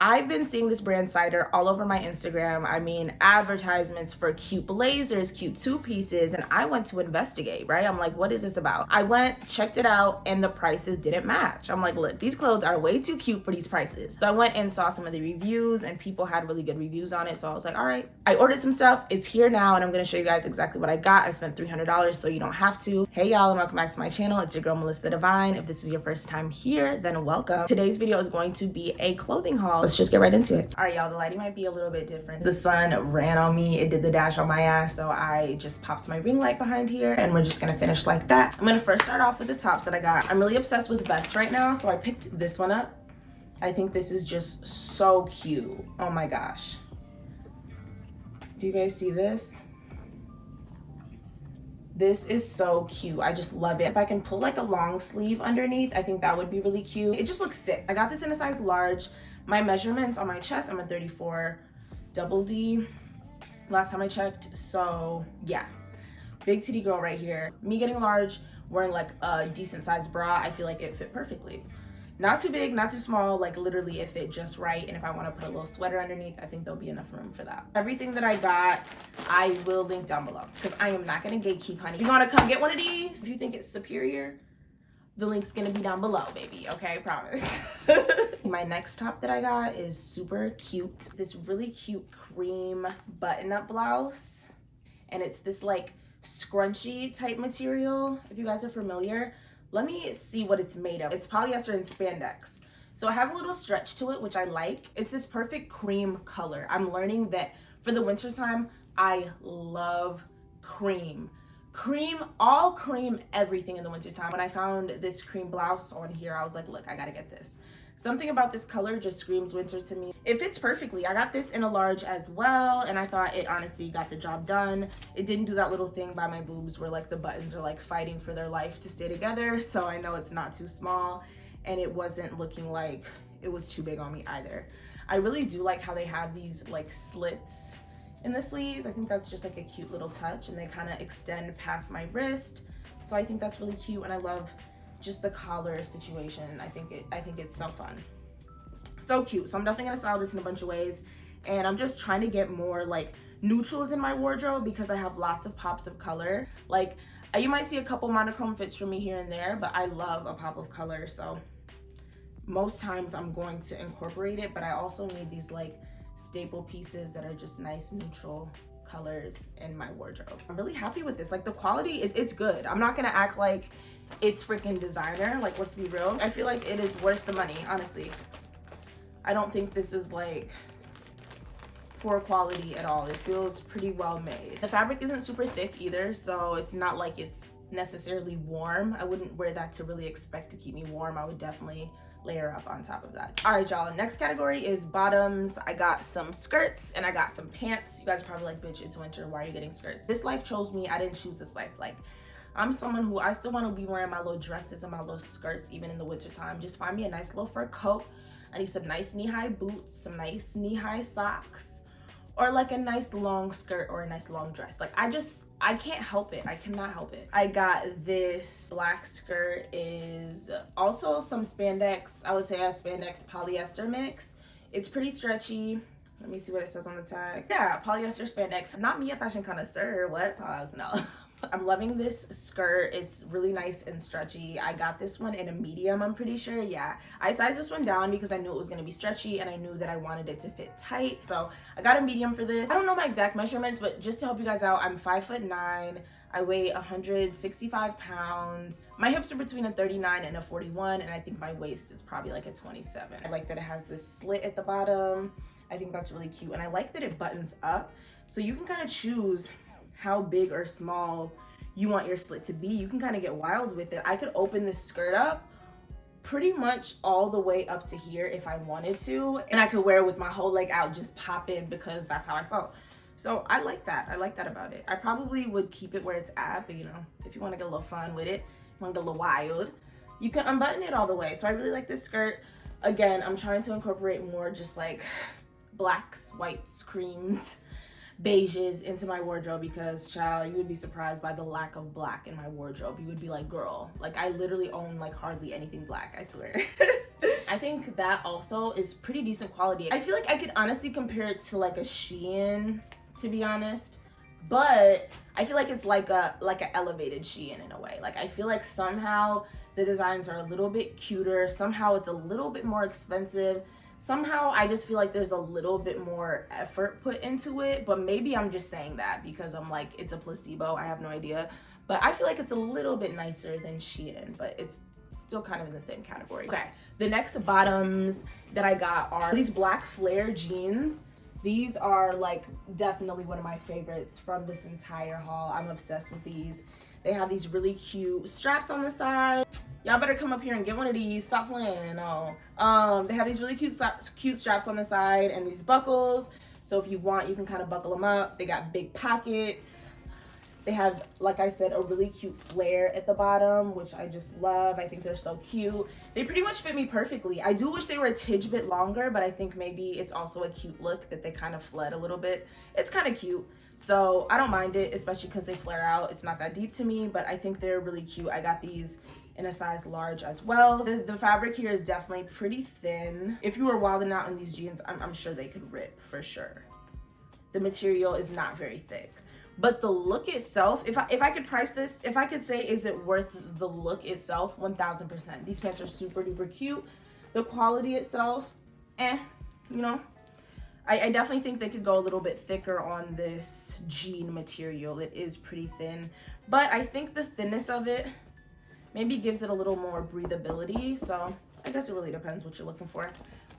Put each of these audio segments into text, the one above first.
I've been seeing this brand CIDER all over my Instagram. I mean, advertisements for cute blazers, cute two pieces, and I went to investigate, right? I'm like, what is this about? I went, checked it out, and the prices didn't match. I'm like, look, these clothes are way too cute for these prices. So I went and saw some of the reviews, and people had really good reviews on it. So I was like, all right, I ordered some stuff. It's here now, and I'm gonna show you guys exactly what I got. I spent $300, so you don't have to. Hey y'all, and welcome back to my channel. It's your girl, melissathedivine. If this is your first time here, then welcome. Today's video is going to be a clothing haul. Let's just get right into it. All right, y'all, the lighting might be a little bit different. The sun ran on me. It did the dash on my ass, so I just popped my ring light behind here, and we're just gonna finish like that. I'm gonna first start off with the tops that I got. I'm really obsessed with vests right now, so I picked this one up. I think this is just so cute. Oh my gosh. Do you guys see this? This is so cute. I just love it. If I can pull like a long sleeve underneath, I think that would be really cute. It just looks sick. I got this in a size large. My measurements on my chest, I'm a 34 double D last time I checked. So yeah, big titty girl right here. Me getting large, wearing like a decent sized bra, I feel like it fit perfectly. Not too big, not too small, like literally it fit just right. And if I want to put a little sweater underneath, I think there'll be enough room for that. Everything that I got, I will link down below because I am not going to gatekeep, honey. If you want to come get one of these, if you think it's superior, the link's going to be down below, baby. Okay, promise. My next top that I got is super cute. This really cute cream button-up blouse. And it's this like scrunchy type material, if you guys are familiar. Let me see what it's made of. It's polyester and spandex. So it has a little stretch to it, which I like. It's this perfect cream color. I'm learning that for the winter time, I love cream. Cream, all cream, everything in the winter time. When I found this cream blouse on here, I was like, look, I gotta get this. Something about this color just screams winter to me. It fits perfectly. I got this in a large as well, and I thought it honestly got the job done. It didn't do that little thing by my boobs where like the buttons are like fighting for their life to stay together, so I know it's not too small, and it wasn't looking like it was too big on me either. I really do like how they have these like slits in the sleeves. I think that's just like a cute little touch, and they kind of extend past my wrist, so I think that's really cute, and I love just the collar situation. I think it's so fun, so cute. So I'm definitely gonna style this in a bunch of ways, and I'm just trying to get more like neutrals in my wardrobe because I have lots of pops of color. Like you might see a couple monochrome fits from me here and there, but I love a pop of color, so most times I'm going to incorporate it. But I also need these like staple pieces that are just nice neutral colors in my wardrobe. I'm really happy with this. Like the quality, it's good. I'm not gonna act like it's freaking designer, like let's be real. I feel like it is worth the money, honestly. I don't think this is like poor quality at all. It feels pretty well made. The fabric isn't super thick either, so it's not like it's necessarily warm. I wouldn't wear that to really expect to keep me warm. I would definitely layer up on top of that. All right, y'all, next category is bottoms. I got some skirts and I got some pants. You guys are probably like, bitch, it's winter, why are you getting skirts? This life chose me. I didn't choose this life. Like, I'm someone who I still want to be wearing my little dresses and my little skirts even in the winter time. Just find me a nice little fur coat. I need some nice knee-high boots, some nice knee-high socks, or like a nice long skirt or a nice long dress. Like I can't help it. I cannot help it. I got this black skirt, is also some spandex. I would say a spandex polyester mix. It's pretty stretchy. Let me see what it says on the tag. Yeah, polyester spandex. Not me a fashion connoisseur. What? Pause. No. I'm loving this skirt. It's really nice and stretchy. I got this one in a medium, I'm pretty sure. Yeah, I sized this one down because I knew it was going to be stretchy and I knew that I wanted it to fit tight. So I got a medium for this. I don't know my exact measurements, but just to help you guys out, I'm 5'9". I weigh 165 pounds. My hips are between a 39 and a 41, and I think my waist is probably like a 27. I like that it has this slit at the bottom. I think that's really cute, and I like that it buttons up, so you can kind of choose how big or small you want your slit to be. You can kind of get wild with it. I could open this skirt up pretty much all the way up to here if I wanted to, and I could wear it with my whole leg out, just pop in, because that's how I felt. So I like that. I like that about it. I probably would keep it where it's at, but you know, if you want to get a little fun with it, you want to get a little wild, you can unbutton it all the way. So I really like this skirt. Again, I'm trying to incorporate more just like blacks, whites, creams, beiges into my wardrobe because, child, you would be surprised by the lack of black in my wardrobe. You would be like, girl, like I literally own like hardly anything black, I swear. I think that also is pretty decent quality. I feel like I could honestly compare it to like a Shein, to be honest, but I feel like it's like an elevated Shein in a way. Like I feel like somehow the designs are a little bit cuter, somehow it's a little bit more expensive, somehow I just feel like there's a little bit more effort put into it, but maybe I'm just saying that because I'm like, it's a placebo, I have no idea. But I feel like it's a little bit nicer than Shein, but it's still kind of in the same category. Okay, the next bottoms that I got are these black flare jeans. These are like definitely one of my favorites from this entire haul. I'm obsessed with these. They have these really cute straps on the side. Y'all better come up here and get one of these. Stop playing. No. They have these really cute straps on the side and these buckles. So if you want, you can kind of buckle them up. They got big pockets. They have, like I said, a really cute flare at the bottom, which I just love. I think they're so cute. They pretty much fit me perfectly. I do wish they were a tidge bit longer, but I think maybe it's also a cute look that they kind of fled a little bit. It's kind of cute. So I don't mind it, especially because they flare out. It's not that deep to me, but I think they're really cute. I got these in a size large as well. The fabric here is definitely pretty thin. If you were wilding out in these jeans, I'm sure they could rip for sure. The material is not very thick. But the look itself, if I could price this, if I could say, is it worth the look itself? 1000%. These pants are super duper cute. The quality itself, you know. I definitely think they could go a little bit thicker on this jean material. It is pretty thin, but I think the thinness of it maybe gives it a little more breathability. So I guess it really depends what you're looking for.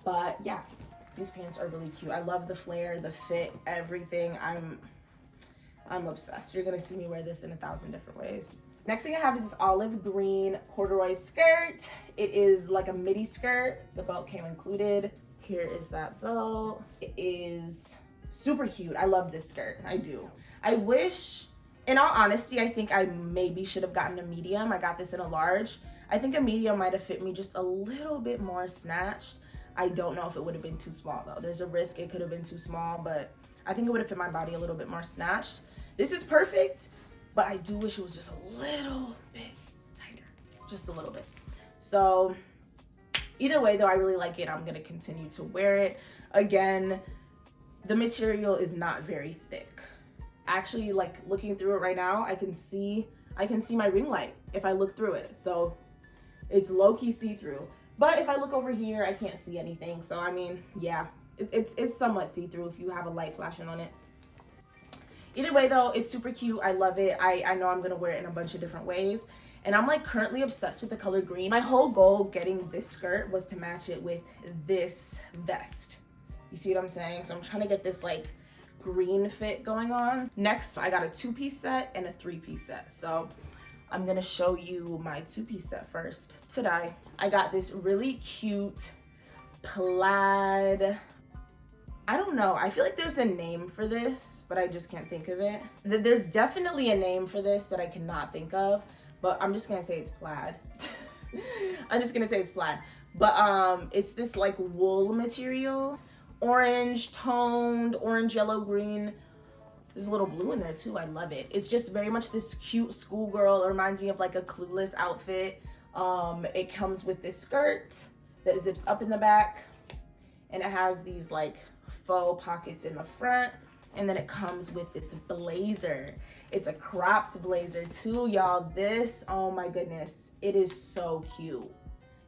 But yeah, these pants are really cute. I love the flare, the fit, everything. I'm obsessed. You're gonna see me wear this in 1,000 different ways. Next thing I have is this olive green corduroy skirt. It is like a midi skirt. The belt came included. Here is that belt. It is super cute. I love this skirt. I do. I wish, in all honesty, I think I maybe should have gotten a medium. I got this in a large. I think a medium might have fit me just a little bit more snatched. I don't know if it would have been too small though. There's a risk it could have been too small, but I think it would have fit my body a little bit more snatched. This is perfect, but I do wish it was just a little bit tighter, just a little bit. So either way though, I really like it. I'm gonna continue to wear it. Again, the material is not very thick. Actually, like looking through it right now, I can see my ring light if I look through it. So it's low-key see-through. But if I look over here, I can't see anything. So I mean, yeah, it's somewhat see-through if you have a light flashing on it. Either way though, it's super cute. I love it. I know I'm gonna wear it in a bunch of different ways. And I'm like currently obsessed with the color green. My whole goal getting this skirt was to match it with this vest. You see what I'm saying? So I'm trying to get this like green fit going on. Next, I got a 2-piece set and a 3-piece set. So I'm gonna show you my 2-piece set first. Today, I got this really cute plaid. I don't know. I feel like there's a name for this, but I just can't think of it. There's definitely a name for this that I cannot think of, but I'm just gonna say it's plaid. I'm just gonna say it's plaid. But it's this like wool material, orange toned, orange, yellow, green. There's a little blue in there too. I love it. It's just very much this cute schoolgirl. It reminds me of like a Clueless outfit. It comes with this skirt that zips up in the back, and it has these like faux pockets in the front, and then it comes with this blazer. It's a cropped blazer too, y'all. This, oh my goodness, it is so cute.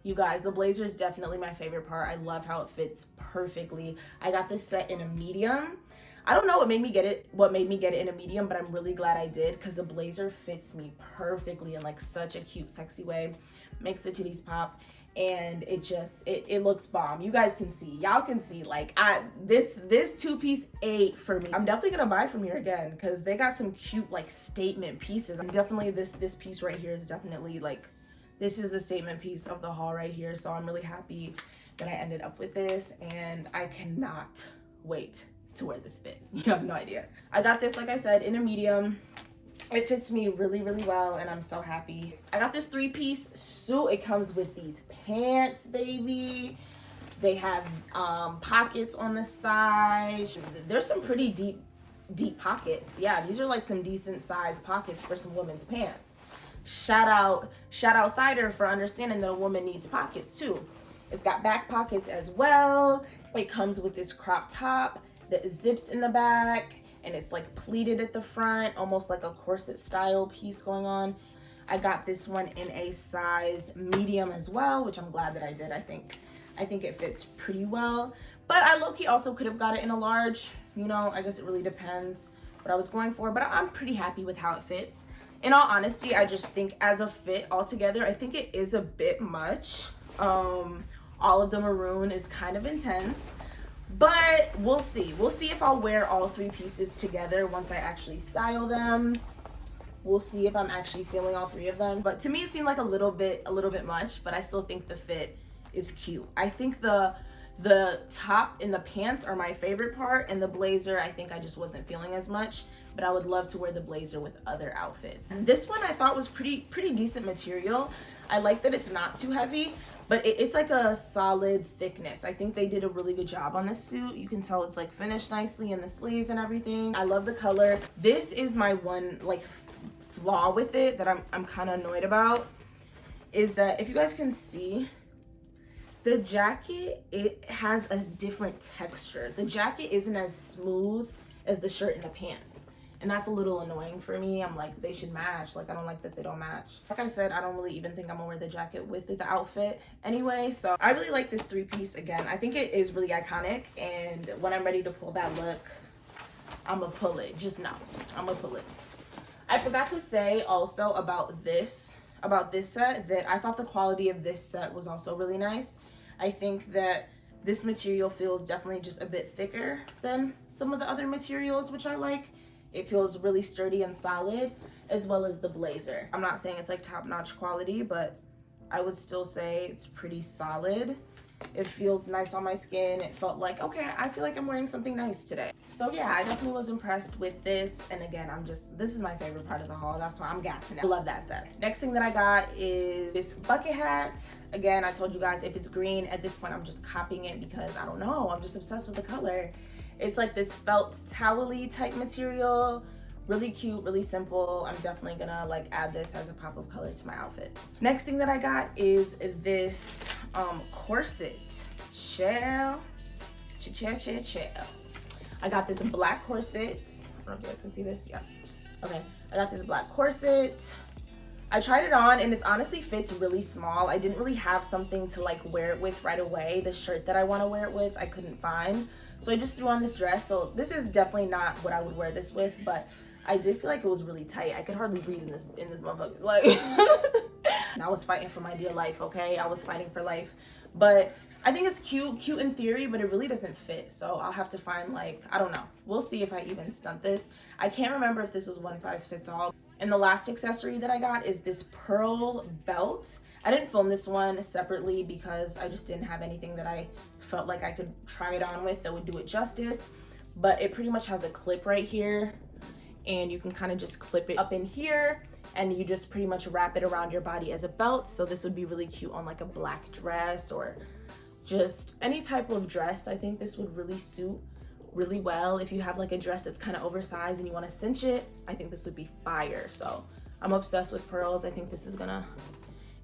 You guys, the blazer is definitely my favorite part. I love how it fits perfectly. I got this set in a medium. I don't know what made me get it in a medium, but I'm really glad I did because the blazer fits me perfectly in like such a cute, sexy way. Makes the titties pop. And it looks bomb. You guys can see, y'all can see, like this 2-piece ate for me. I'm definitely gonna buy from here again because they got some cute like statement pieces. I'm definitely, this piece right here is definitely like, this is the statement piece of the haul right here. So I'm really happy that I ended up with this, and I cannot wait to wear this fit. You have no idea. I got this, like I said, in a medium. It fits me really, really well, and I'm so happy. I got this 3-piece suit. It comes with these pants, baby. They have pockets on the side. There's some pretty deep deep pockets. Yeah, these are like some decent size pockets for some women's pants. Shout out CIDER for understanding that a woman needs pockets too. It's got back pockets as well. It comes with this crop top that zips in the back, and it's like pleated at the front, almost like a corset style piece going on. I got this one in a size medium as well, which I'm glad that I did. I think it fits pretty well. But I low-key also could have got it in a large. You know, I guess it really depends what I was going for, but I'm pretty happy with how it fits. In all honesty, I just think as a fit altogether, I think it is a bit much. All of the maroon is kind of intense, but we'll see. We'll see if I'll wear all three pieces together once I actually style them. We'll see if I'm actually feeling all three of them. But to me, it seemed like a little bit much, but I still think the fit is cute. I think the top and the pants are my favorite part, and the blazer, I think I just wasn't feeling as much, but I would love to wear the blazer with other outfits. And this one I thought was pretty decent material. I like that it's not too heavy, but it's like a solid thickness. I think they did a really good job on this suit. You can tell it's like finished nicely in the sleeves and everything. I love the color. This is my one like flaw with it that I'm kind of annoyed about, is that if you guys can see, the jacket, it has a different texture. The jacket isn't as smooth as the shirt and the pants. And that's a little annoying for me. I'm like, they should match. Like, I don't like that they don't match. Like I said, I don't really even think I'm gonna wear the jacket with the outfit anyway. So I really like this three-piece again. I think it is really iconic. And when I'm ready to pull that look, I'm gonna pull it. Just know, I'm gonna pull it. I forgot to say also about this set that I thought the quality of this set was also really nice. I think that this material feels definitely just a bit thicker than some of the other materials, which I like. It feels really sturdy and solid, as well as the blazer. I'm not saying it's like top-notch quality, but I would still say it's pretty solid. It feels nice on my skin. It felt like, okay, I feel like I'm wearing something nice today. So yeah, I definitely was impressed with this. And again, this is my favorite part of the haul. That's why I'm gassing it. I love that set. Next thing that I got is this bucket hat. Again, I told you guys if it's green, at this point I'm just copying it because I don't know, I'm just obsessed with the color. It's like this felt towel-y type material. Really cute, really simple. I'm definitely gonna like add this as a pop of color to my outfits. Next thing that I got is this corset. Chill. I got this black corset. I don't know if you guys can see this. Yeah. Okay. I got this black corset. I tried it on and it honestly fits really small. I didn't really have something to like wear it with right away. The shirt that I want to wear it with, I couldn't find. So I just threw on this dress. So this is definitely not what I would wear this with, but I did feel like it was really tight. I could hardly breathe in this motherfucker. Like, I was fighting for my dear life, okay? I was fighting for life. But I think it's cute in theory, but it really doesn't fit. So I'll have to find like, I don't know. We'll see if I even stunt this. I can't remember if this was one size fits all. And the last accessory that I got is this pearl belt. I didn't film this one separately because I just didn't have anything that I felt like I could try it on with that would do it justice. But it pretty much has a clip right here, and you can kind of just clip it up in here, and you just pretty much wrap it around your body as a belt. So this would be really cute on like a black dress or just any type of dress. I think this would really suit really well. If you have like a dress that's kind of oversized and you want to cinch it, I think this would be fire. So I'm obsessed with pearls. I think this is gonna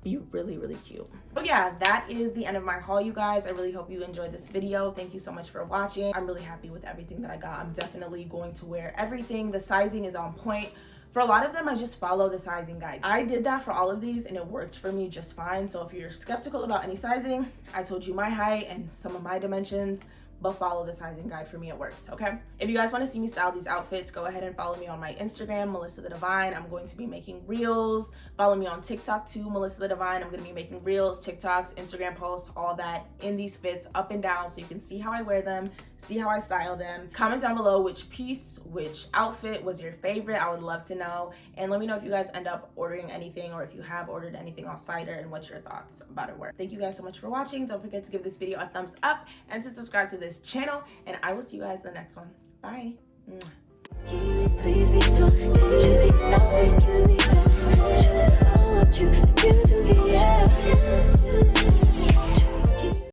be really cute. But yeah, that is the end of my haul, you guys. I really hope you enjoyed this video. Thank you so much for watching. I'm really happy with everything that I got. I'm definitely going to wear everything. The sizing is on point. For a lot of them, I just follow the sizing guide. I did that for all of these and it worked for me just fine. So if you're skeptical about any sizing, I told you my height and some of my dimensions, but follow the sizing guide. For me, it worked, okay? If you guys want to see me style these outfits, go ahead and follow me on my Instagram, melissathedivine. I'm going to be making reels. Follow me on TikTok too, melissathedivine. I'm going to be making reels, TikToks, Instagram posts, all that in these fits up and down so you can see how I wear them, see how I style them. Comment down below which piece, which outfit was your favorite. I would love to know. And let me know if you guys end up ordering anything or if you have ordered anything off CIDER and what your thoughts about it were. Thank you guys so much for watching. Don't forget to give this video a thumbs up and to subscribe to this channel, and I will see you guys in the next one. Bye. Mwah.